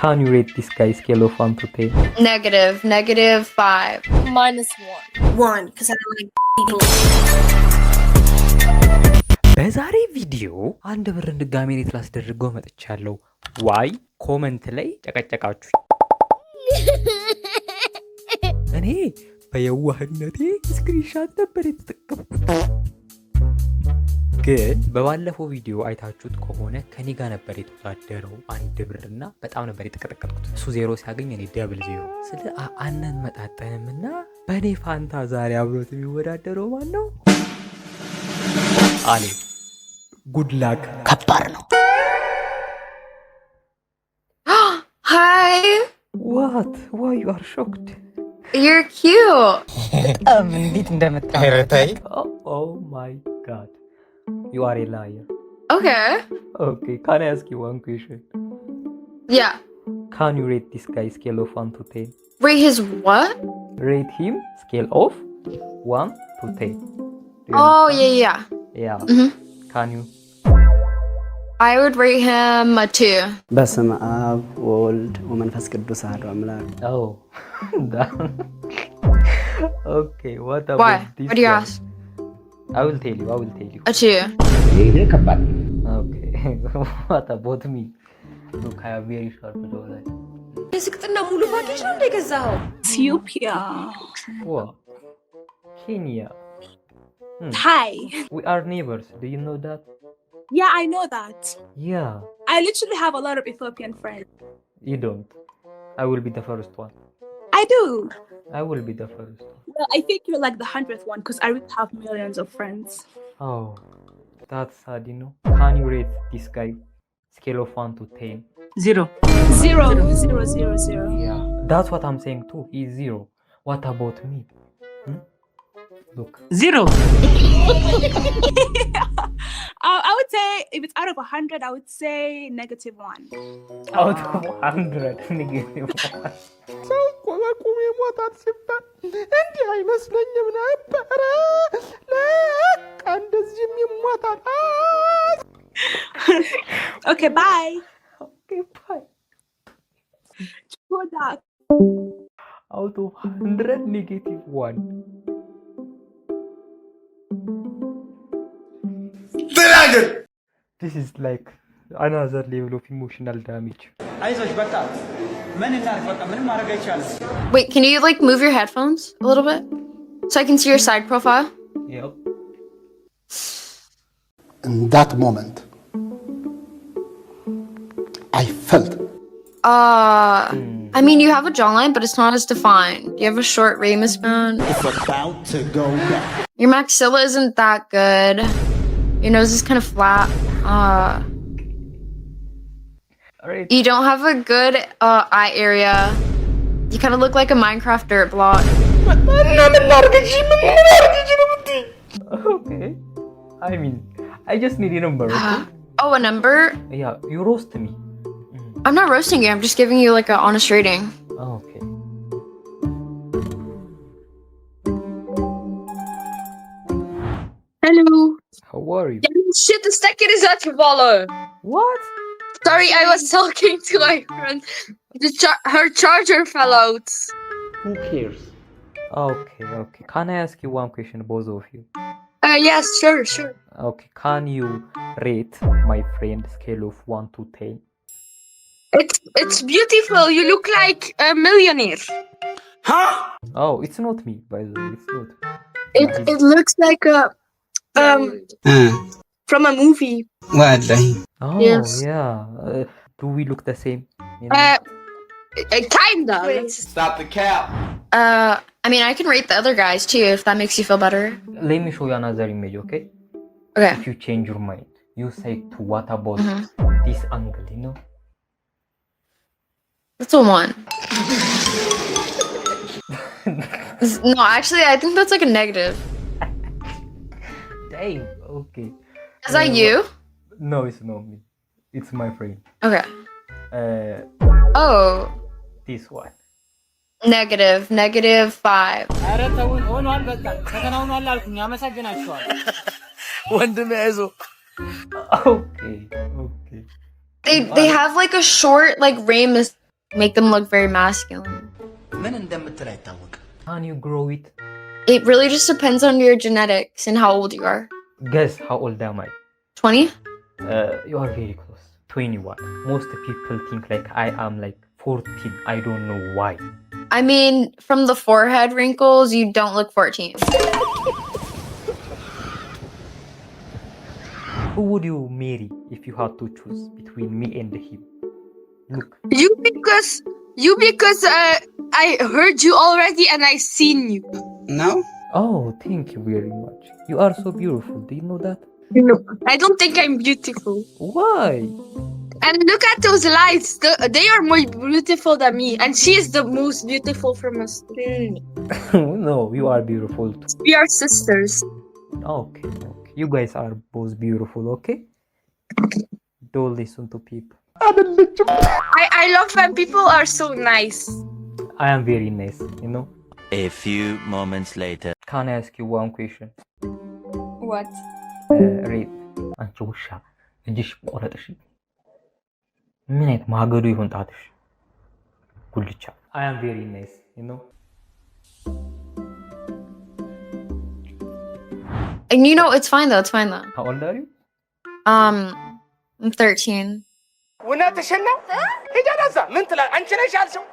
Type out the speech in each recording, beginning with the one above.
Can you rate this guy scale of 1 to 10? -5. -1. 1, because I don't like በዛሬ ቪዲዮ አንድ ብርን ድጋሜ ሬት ላስደርገው መጥቻለሁ። ዋይ ኮመንት ላይ ጨቀጨቃችሁ። እኔ በየዋህነቴ ስክሪንሻት ነበር የተጠቀምኩት። ግን በባለፈው ቪዲዮ አይታችሁት ከሆነ ከኔ ጋር ነበር የተወዳደረው አንድ ብርና በጣም ነበር የተቀጠቀጥኩት። እሱ 0 ሲያገኝ እኔ ደብል 0 ስለ አነን መጣጠንምና በኔ ፋንታ ዛሬ አብሮት የሚወዳደረው ማን ነው? አሌ ጉድ ላክ። ከባድ ነው። Hi. What? Why you are shocked? You're cute. እንዴት እንደምታረታይ. Oh my god. You are a liar. Okay. Okay, can I ask you one question? Yeah. Can you rate this guy scale of 1 to 10? Rate his what? Rate him scale of 1 to 10. Oh, yeah. Yeah. Can you? I would rate him a 2. በስመ አብ ወወልድ ወመንፈስ ቅዱስ አሐዱ አምላክ። Oh. Okay, what about Why? this What do you guy? ask? I will tell you. A 2. Okay. What about me? Look, I have very sharp jaw. የስቅጥና ሙሉ ፓኬጅ ነው እንደገዛው። Ethiopia. What? Kenya. Hi. We are neighbors. Do you know that? Yeah, I know that. Yeah. I literally have a lot of Ethiopian friends. You don't. I will be the first one. I do. I will be the first one. Well, I think you're like the 100th one because I really have millions of friends. Oh, that's sad, you know. Can you rate this guy scale of 1 to 10? 0. 0. 0. 0. 0. Yeah, that's what I'm saying too. He's 0. What about me? Look. 0. I would say if it's out of 100, I would say -1. Out of 100, -1. ሰው ቆመ ሞታት ሲባል እንዲህ አይመስለኝም ነበረ። ለካ እንደዚህም ይሞታል። Okay, bye. Okay, bye. Good luck. Out of 100, -1. This is like another level of emotional damage. አይዞሽ በቃ ምን እናድርግ በቃ ምንም ማድረግ አይቻልም። Wait, can you like move your headphones a little bit so I can see your side profile? Yep. In that moment, I felt I mean, you have a jawline, but it's not as defined. You have a short ramus bone. it's about to go down. Your maxilla isn't that good. Your nose is kind of flat. Alright. You don't have a good eye area. You kind of look like a Minecraft dirt block. Okay. I mean, I just need a number. Okay? Oh, a number? Yeah, you roast me. I'm not roasting you. I'm just giving you like an honest rating. Oh, okay. Hello. How are you? Shit, the second is at your follow. What? Sorry, I was talking to my friend. Her charger fell out. Who cares? Okay. Can I ask you one question, both of you? Yes, sure. Okay, can you rate my friend scale of 1 to 10? It's beautiful. You look like a millionaire. Oh, it's not me, by the way. It's not. It looks like a from a movie. ወላሂ Oh, Yes. yeah. Do we look the same? You know? Kinda. Stop the cap. I mean, I can rate the other guys too if that makes you feel better. Let me show you another image, okay? Okay. If you change your mind, you say to what about this angle, you know? That's a 1. No, actually, I think that's like a negative. Dang, okay. Is that you? No, it's not me. It's my friend. Okay. Uh, Oh, this one. -5. ኧረ ተውን ሆኗል በቃ ተከናውኗል አልኩኝ። አመሰግናችኋለሁ። ወንድሜ አይዞህ። Okay. They have like a short like ramus make them look very masculine. Can you grow it? It really just depends on your genetics and how old you are. Guess how old am I? 20? You are very close. 21. Most people think like I am like 14. I don't know why. I mean, from the forehead wrinkles, you don't look 14. Who would you marry if you had to choose between me and him? Look. You because I heard you already and I seen you. No? Oh, thank you very much. You are so beautiful. Do you know that? No, I don't think I'm beautiful. Why? And look at those lights. They are more beautiful than me. And she is the most beautiful from us. No, you are beautiful too. We are sisters. Okay. You guys are both beautiful, okay? Don't listen to people. I love when people are so nice. I am very nice, you know? A few moments later. Can I ask you one question? What? Read. አንቺ ውሻ እጅሽ ቆረጥሽ ምን አይነት ማገዶ ይሆን ጣትሽ ጉልቻ I am very nice, you know? And you know, it's fine though. How old are you? I'm 13. እውነትሽን ነው? ሂደነዛ ምን ትላለህ? አንቺ ነሽ ያልሽው?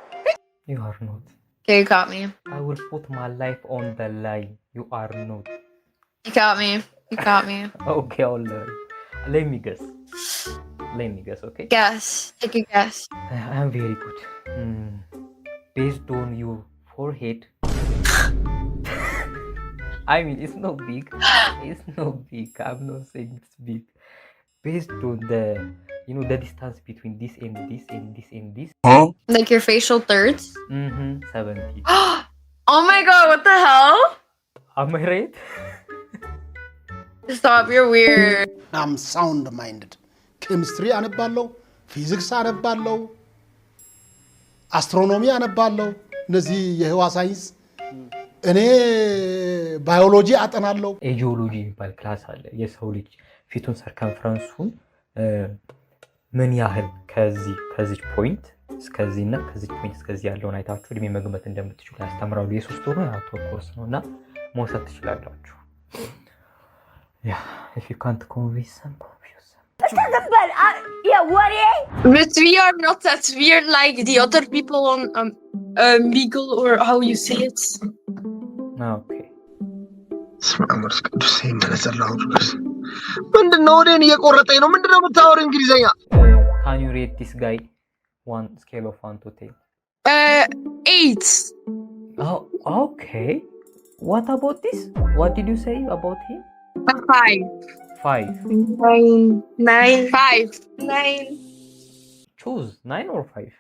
You are not. Okay, you caught me. I will put my life on the line. You are not. You caught me. Okay, how old are you? Let me guess, okay? Guess. Take a guess. I am very good. Based on your forehead. I mean, it's not big. I'm not saying it's big. Based on the, you know, the distance between this and this and this and this. Huh? Like your facial thirds? 70. Oh my god, what the hell? Am I right? Stop, you're weird. I'm sound minded. Chemistry አነባለሁ፣ ፊዚክስ አነባለሁ፣ አስትሮኖሚ አነባለሁ። እነዚህ የህዋ ሳይንስ እኔ ባዮሎጂ አጠናለሁ። ኤጂኦሎጂ የሚባል ክላስ አለ። የሰው ልጅ ፊቱን ሰርከምፈረንሱን ምን ያህል ከዚህ ፖይንት እስከዚህና ከዚህ ፖይንት እስከዚህ ያለውን አይታችሁ እድሜ መግመት እንደምትችሉ ያስተምራሉ። የሶስት ወር አራት ወር ኮርስ ነውና መውሰድ ትችላላችሁ። Yeah, if you can't convince them, confuse them. But we are not that weird like the other people on Omegel or how you say it. Okay. Can you rate this guy? One scale of 1 to 10. 8. Oh, okay. What about this? What did you say about him? 5. 5. 9. 5. 9. Choose 9 or 5.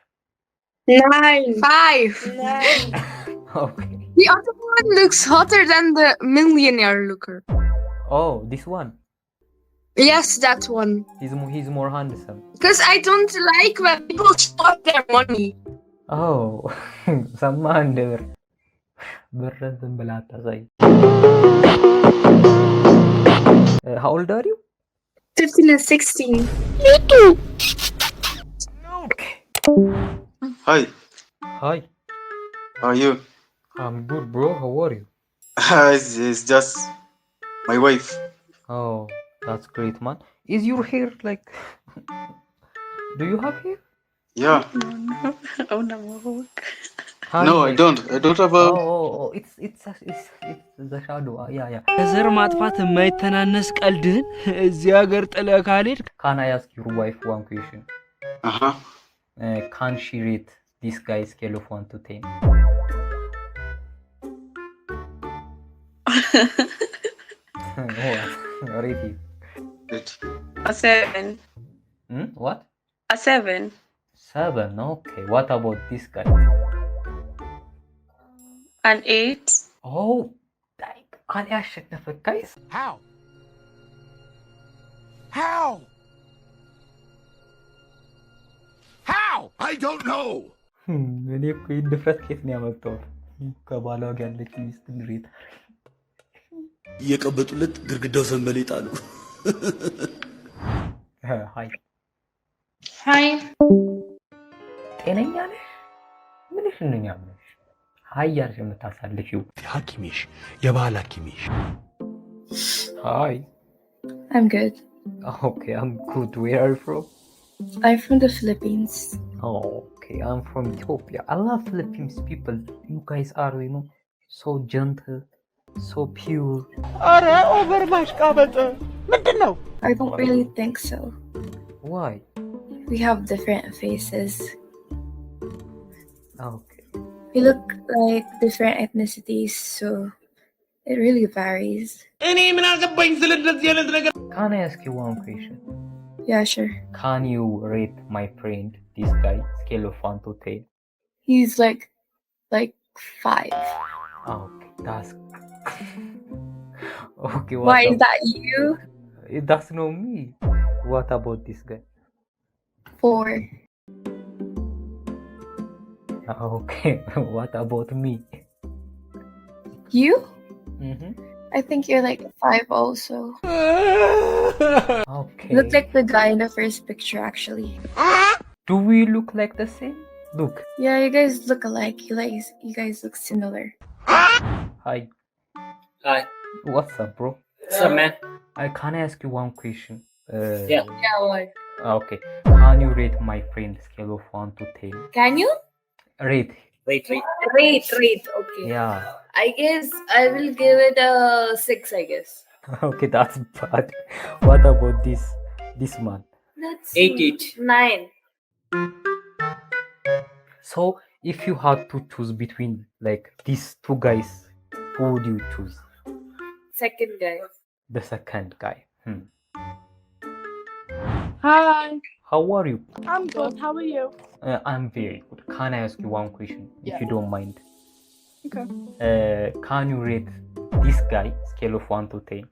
9. 5. 9. Okay. The other one looks hotter than the millionaire looker. Oh, this one. Yes, that one. He's more handsome. Because I don't like when people show off their money. Oh, ሰማህ እንደብር ብርን ዝም ብላ አታሳይ። How old are you? 15 and 16. Okay. Hi. Hi. How are you? I'm good, bro. How are you? It's just my wife. Oh, that's great, man. Is your hair like... Do you have hair? Yeah. No, I don't. I don't have a... Oh, it's the shadow. Yeah. ከዘር ማጥፋት የማይተናነስ ቀልድህን እዚህ ሀገር ጥለህ ካልሄድክ Can I ask your wife one question? Uh-huh. Can she rate this guy scale of 1 to 10? Rate it. Good. A 7. What? A 7. 7. Okay. What about this guy? An 8. Oh, like, can I ask guys? How? How? How? I don't know. እኔ እኮ ድፍረት ከየት ነው ያመጣሁት? ከባሏ ጋር ያለች ሚስት ድሬት እየቀበጡለት ግርግዳው ሰንበሌጥ አሉ። Hi. Hi. ጤነኛ ነሽ? ምንሽ ነኝ አምነሽ ሀያልሽ የምታሳልፊው ሐኪሜሽ የባህል ሐኪሜሽ Hi. I'm good. Okay, I'm good. Where are you from? I'm from the Philippines. Oh, okay, I'm from Ethiopia. I love Philippines people. You guys are, so gentle, so pure. I don't really think so. Why? We have different faces. Okay. We look like different ethnicities, so it really varies. Can I ask you one question? Yeah, sure. Can you rate my friend, this guy, scale of 1 to 10? He's like 5. Okay, that's... Okay, Why is that you? That's not me. What about this guy? 4. Okay, what about me? You? Mm-hmm. I think you're like 5 also. Okay. You look like the guy in the first picture, actually. Do we look like the same? Look. Yeah, you guys look alike. You guys look similar. Hi. Hi. What's up, bro? What's up, man? Can I ask you one question? Yeah. Yeah, what? Okay. Can you rate my friend scale of 1 to 10? Can you? Rate. Wait. Rate. Okay. Yeah. I guess I will give it a 6, I guess. Okay, that's bad. What about this man? That's 8. 9. So, if you had to choose between like these two guys, who would you choose? Second guy. The second guy. Hi. How are you? I'm good. How are you? I'm very good. Can I ask you one question, if you don't mind? Okay. Can you rate this guy scale of 1 to 10?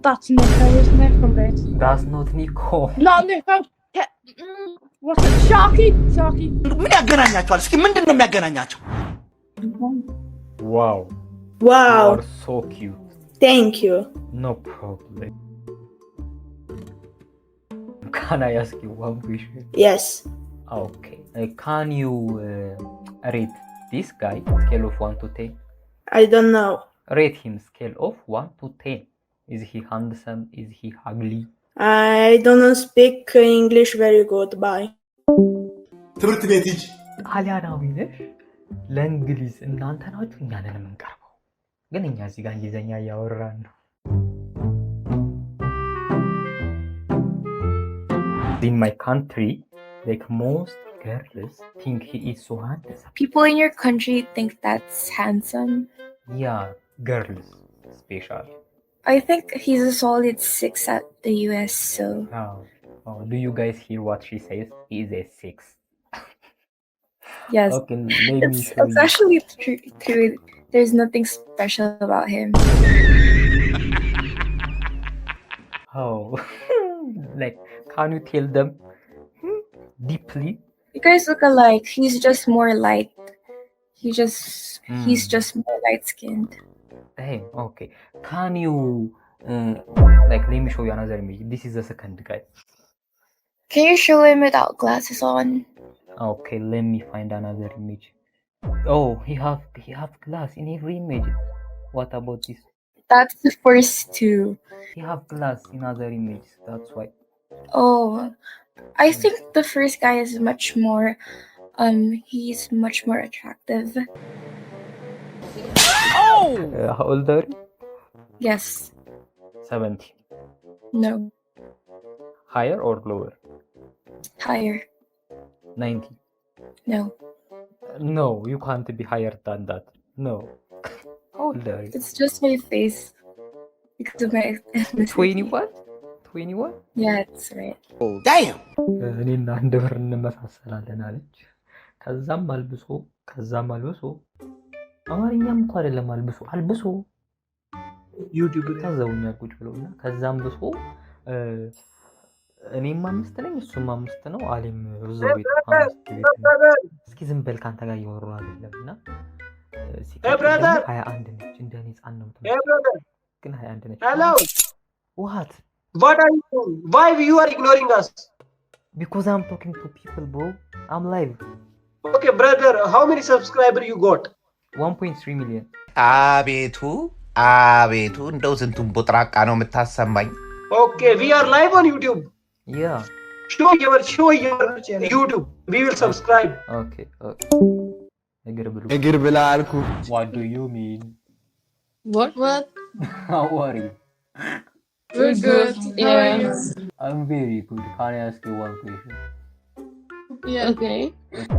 That's Nico, isn't it? From this. That's not Nico. Not Nico. What's it? Sharky. ምን ያገናኛቸዋል? እስኪ ምንድን ነው የሚያገናኛቸው? Wow. You are so cute. Thank you. No problem. Can I ask you one question? Yes. Okay. Can you rate this guy scale of 1 to 10? I don't know. Rate him scale of 1 to 10. Is he handsome? Is he ugly? I don't speak English very good. Bye. ትምህርት ቤት ሂጅ። ጣሊያናዊ ነሽ? ለእንግሊዝ እናንተ ናችሁ እኛ ነን የምንቀርበው። ግን እኛ እዚህ ጋር እንግሊዘኛ እያወራን ነው። In my country, like most girls think he is so handsome. People in your country think that's handsome. Yeah, girls special. I think he's a solid 6 at the US, so... Oh, do you guys hear what she says? He is a 6. Yes. Okay, let me show It's you. actually true. There's nothing special about him. Oh, like, can you tell them deeply? You guys look alike. He's just more light. He's just more light-skinned. Hey, okay. Can you, like, let me show you another image. This is the second guy. Can you show him without glasses on? Okay, let me find another image. Oh, he have glass in every image. What about this? That's the first 2. He have glass in other images. That's why. Oh, I think the first guy is much more, he's much more attractive. How old are you? Yes. 70. No. Higher or lower? Higher. 90. No. No, you can't be higher than that. No. How old are you? It's just my face. Because of my ethnicity. 21? Yeah, that's right. ዳይም እኔና አንድ ብር እንመሳሰላለን አለች። ከዛም አልብሶ አማርኛም እኮ አይደለም አልብሶ ዩቲዩብ ታዘውኛል ቁጭ ብለውና ከዛም ብሶ እኔም 5 ነኝ እሱም 5 ነው አሊም እዛው ቤት 5 ቤት ነው። እስኪ ዝም በል ካንተ ጋር እያወራሁ አይደለምና ሲቀጥል 21 ነች እንደኔ ህፃን ነው የምትመስለው ግን 21 ነች። Hello. What? What are you doing? Why you are ignoring us? Because I'm talking to people, bro. I'm live. Okay, brother, how many subscribers you got? 1.3 million. አቤቱ አቤቱ እንደው ስንቱን ቦጥራቃ ነው የምታሰማኝ። Okay, we are live on YouTube. Yeah. Show your YouTube. We will subscribe. Okay. እግር ብላ አልኩ። What do you mean? What? How are you? We're good. Yeah. I'm very good. Can I ask you one question? Yeah. Okay.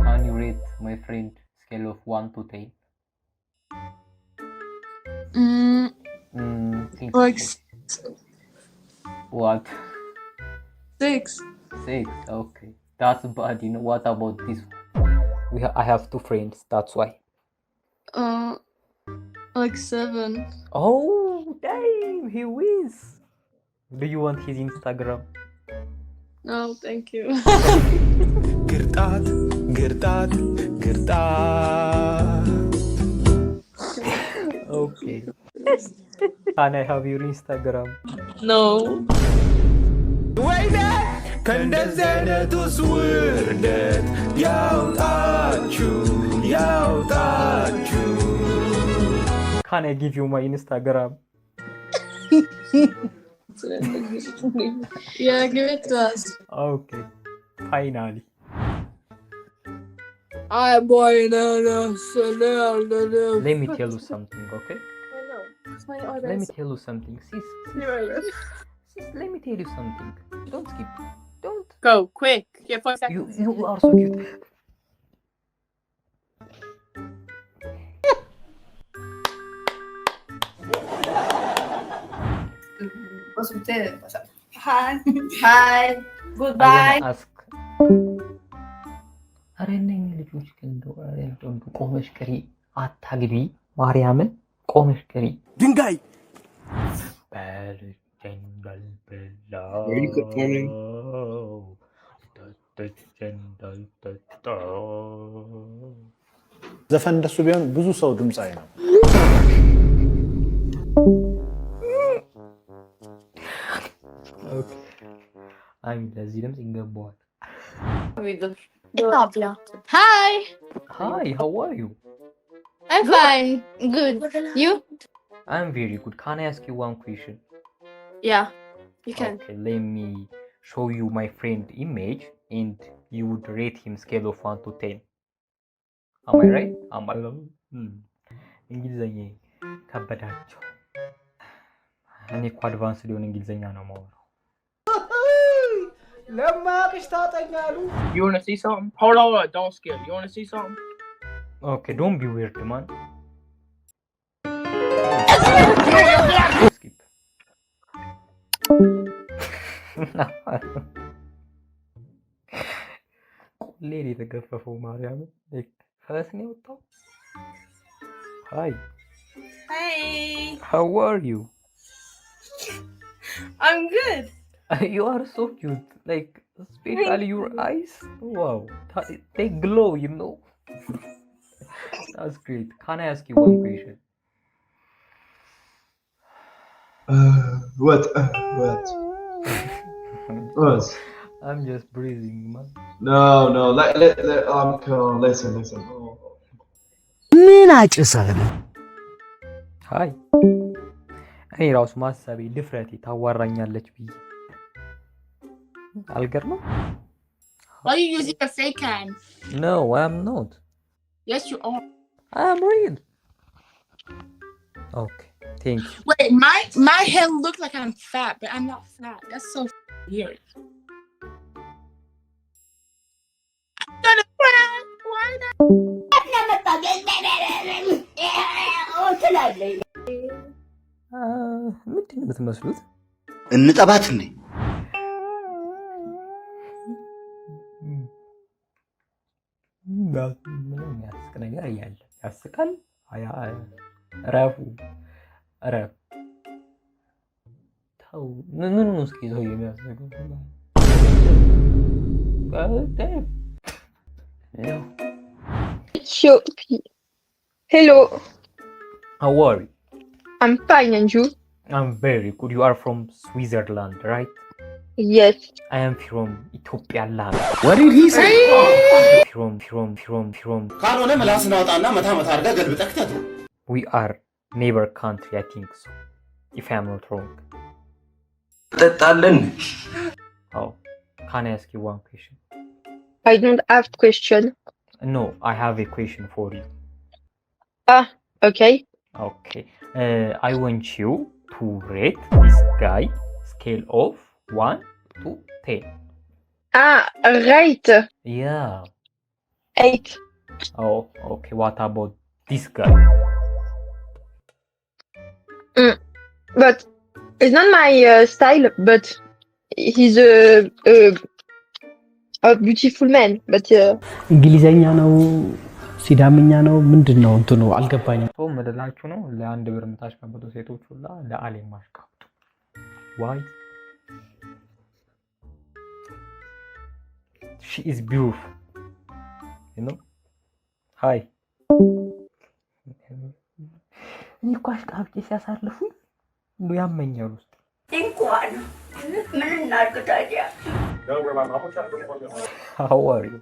Can you rate my friend scale of 1 to 10? Like What? 6. 6. Okay. That's bad. You know what about this one? I have 2 friends. That's why. Like 7. Oh, damn! He wins. Do you want his Instagram? No, thank you. ግርጣት ግርጣት ግርጣት Okay. Can I have your Instagram? No. ወይኔ ከእንደዚህ አይነቱስ ውርደት ያውጣችሁ ያውጣችሁ። Can I give you my Instagram? Yeah, give it to us. Okay. Finally. Let me tell you something, okay? Let me tell you something. Sis, let me tell you something. Don't skip. Don't. Go, quick. You have 5 seconds. You are so cute. Hi. Goodbye. I wanna ask. ኧረ እነኝህ ልጆች ግን እንደው ቆመሽ ቅሪ፣ አታግቢ፣ ማርያምን ቆመሽ ቅሪ። ድንጋይ ዘፈን እንደሱ ቢሆን ብዙ ሰው ድምፃዊ ነው። አይ ለዚህ ድምፅ ይገባዋል። Hi. Hi, how are you? I'm fine. Good. You? I'm very good. Can I ask you one question? Yeah, you can. Okay, let me show you my friend image and you would rate him scale of 1 to 10. Am I right? Am I wrong? እንግሊዘኛ ከበዳቸው። እኔ እኮ አድቫንስ ሊሆን እንግሊዘኛ ነው የማወራው። ለማቅሽ ታጠኛሉ። You wanna see something? Hold on, don't skip. You wanna see something? Okay, don't be weird, man. Skip. ሌሊ የተገፈፈው ማርያም ፈረስ ነው የወጣው። Hi. Hey. How are you? I'm good. You are so cute. Like, especially your eyes. Wow. They glow, you know. That's great. Can I ask you one question? What? What? I'm just breathing, man. No. Listen. ምን አጭሰህ? Hi. እኔ ራሱ ማሰቤ ድፍረቴ ታዋራኛለች ብዬ አልገርምም? Why are you using a fake hand? No, I'm not. Yes, you are. I am real. Okay, thank you. Wait, my hair looks like I'm fat, but I'm not fat. That's so weird. ምንድን ነው የምትመስሉት? እንጠባት እንዴ? ምንም የሚያስቅ ነገር እያለ ያስቃል። ረፉ ተው። ምኑ ነው እስኪ ሰው የሚያስቀው? Hello. How are you? I'm fine, and you? I'm very good. You are from Switzerland, right? Yes. I am from Ethiopia land. What did he say? From. ካልሆነ ምላስን አውጣና መታ አድርገህ ገልብጠህ ክተተው። We are neighbor country, I think so. If I am not wrong. ጠጣለን። Oh, can I ask you one question? I don't have question. No, I have a question for you. Okay. Okay. I want you to rate this guy scale of 1 to 10. Right. Yeah. 8. Oh, okay. What about this guy? But it's not my style, but he's a beautiful man. But እንግሊዘኛ ነው ሲዳምኛ ነው ምንድነው እንትኑ አልገባኝም። ሶ ምድላችሁ ነው ለአንድ ብር የምታሽቀብጡ ሴቶች ሁላ ለአሌም ማሽቀብጡ። Why? She is beautiful. You know? Hi. እኔ እኮ አሽቃብጬ ሲያሳልፉኝ እንደው ያመኛል ውስጥ። እንኳን ምን እናድርግ ታዲያ? How are you?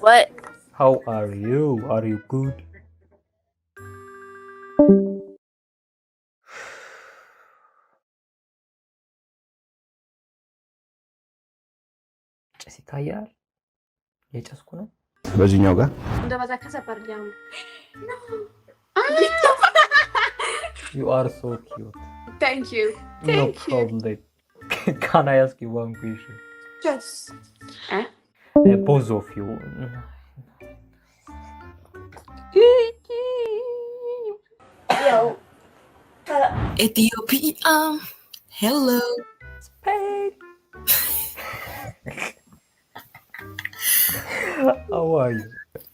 What? How are you? Are you good? ጭስ ይታያል። የጨስኩ ነው በዚህኛው ጋር እንደበዛ ከሰበርኛው You are so cute. Thank you. No problem. Can I ask you one question? Yes. Both of you. Yo. Ethiopia. Hello. Spain. How are you?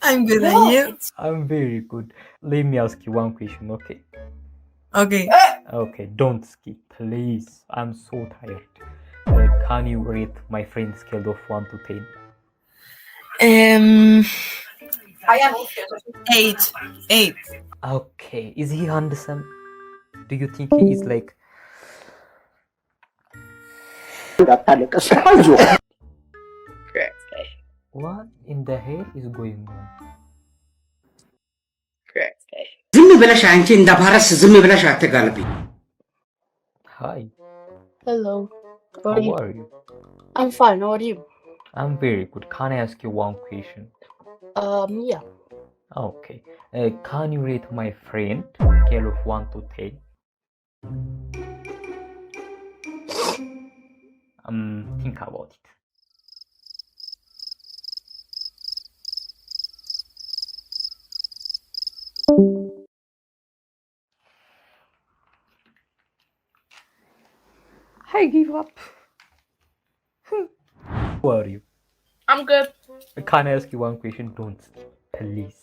I'm good, and you? I'm very good. Let me ask you one question, okay? Okay. Okay, don't skip, please. I'm so tired. Can you rate my friend scale of 1 to 10? I am 8. 8. Okay, is he handsome? Do you think he is like... What in the hell is going on? ዝም ብለሽ አንቺ እንዳባረስ ዝም ብለሽ አትጋልብኝ። Hi. Hello. How are you? I'm fine. How are you? I'm very good. Can I ask you one question? Yeah. Okay. Can you rate my friend scale of 1 to 10? Think about it. I give up. Who are you? I'm good. Can I ask you one question? Don't, please.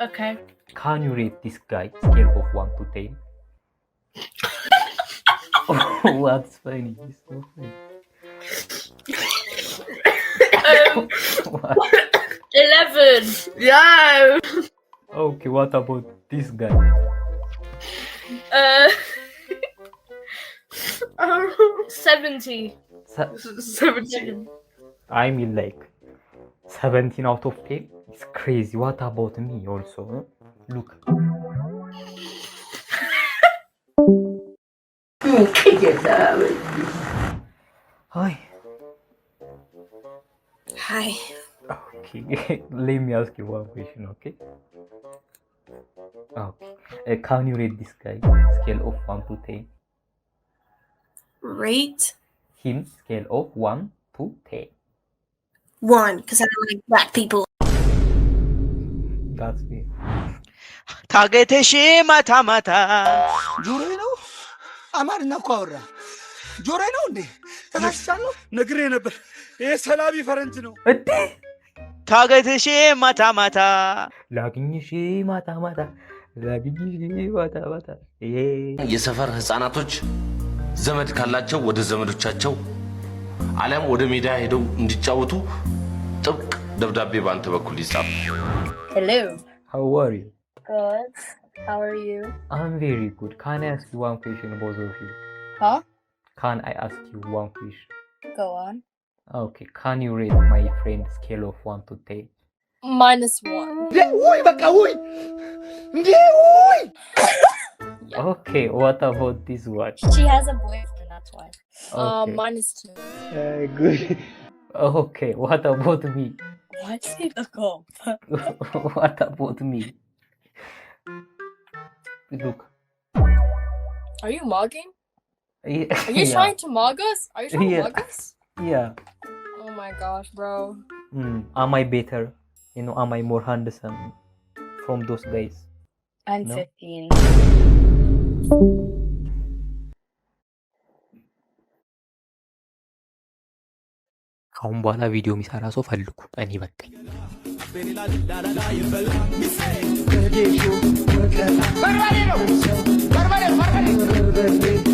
Okay. Can you rate this guy scale of 1 to 10? Oh, what's funny? It's so funny. 11. Yeah. Okay, what about this guy? 70. 17. I mean like 17 out of 10. It's crazy. What about me also? Huh? Look. Hi. Hi. Okay. Let me ask you one question, okay? Okay. Can you rate this guy scale of 1 to 10? Rate Him scale of 1 to 10. 1, because I don't like black people. That's me. ታገተሽ ማታ ማታ ጆሮዬ ነው አማርኛ እኮ አወራ ጆሮዬ ነው እንዴ ተሳስቻለሁ ነግሬ ነበር ይሄ ሰላቢ ፈረንጅ ነው እንዴ ታገተሽ ማታ ማታ ላግኝሽ ማታ ማታ ላግኝሽ ማታ ማታ የሰፈር ህፃናቶች ዘመድ ካላቸው ወደ ዘመዶቻቸው አለም ወደ ሜዳ ሄደው እንዲጫወቱ ጥብቅ ደብዳቤ ባንተ በኩል ይጻፍ። Hello. How are you? Good. How are you? I'm very good. Can I ask you one question, both of you? Huh? Can I ask you one question? Go on. Okay, can you rate my friend scale of 1 to 10? -1. Okay, what about this one? She has a boyfriend, that's why. Okay. -2. Good. Okay, what about me? What? Look up. What about me? Look. Are you mugging? Yeah. Are you trying to mug us? Are you trying to mug us? Yeah. Oh my gosh, bro. Am I better? You know, am I more handsome from those guys? I'm No? 15. ካሁን በኋላ ቪዲዮ የሚሰራ ሰው ፈልጉ። እኔ በቃኝ። በርበሬ ነው። በርበሬ